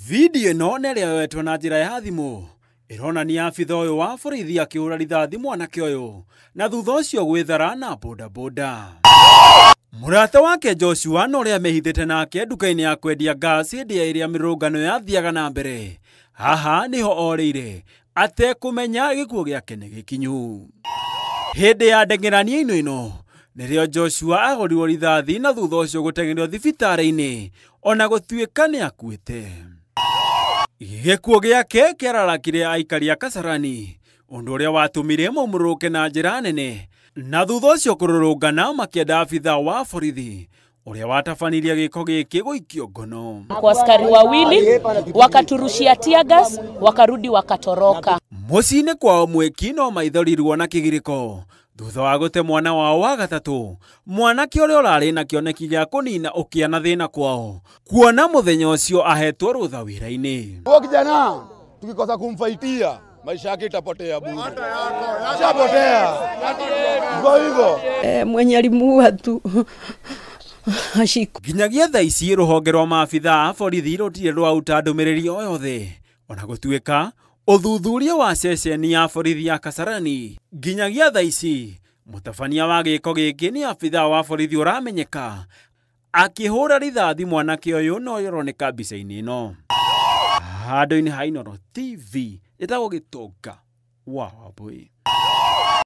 Video no nerioetwo na njira ya thimu ironania abitha uyu wa borithi akihura rithathi mwanake uyu na thutha ucio gwithara na bodaboda. Murata wake Joshua no ria mehithite nake nduka-ini ya kwendia gas hindi ya iria mirungano yathiaga na mbere. Haha niho orire atekumenya gikuo giake ni gikinyu. Hindi ya ndengerania ino nirio Joshua agorirwo rithathi na thutha ucio gutengerio thibitari-ini ona gutuika ni akuite. Gikuo giake kiararakire aikari a Kasarani, undu uria watumire maumuruke na njira nene, na thutha ucio kururungana makienda abitha wa borithi uria watabanirie giko giki guikio ngono. Kwa askari wawili wakaturushia tear gas, wakarudi wakatoroka. Mucini kwao Mwiki no maithorirwo na kigiriko thutha wa gute mwana wao wa gatatu, mwanake uria urari na kioneki gia kunina ukia na thina kwao kuona muthenya ucio ahetwo rutha wira-ini. Huyo kijana tukikosa kumfaitia maisha yake itapotea bure. Shapotea. Kwa hivyo Mwenye alimuua tu ashiko. Ginyagia thaa ici ruhonge rwa maabitha a borithi rutire rwauta ndumiriri o yothe ona gutuika uthuthuria wa ceceni ya borithi ya Kasarani. Ginyagia thaa ici mutabania wa giko giki ni abitha wa borithi uramenyeka akihura rithathi mwanake uyu no yoroneka mbica-ini ino. Handũ-inĩ ha Inooro TV, ĩtagwo Gĩtonga wa Wambui.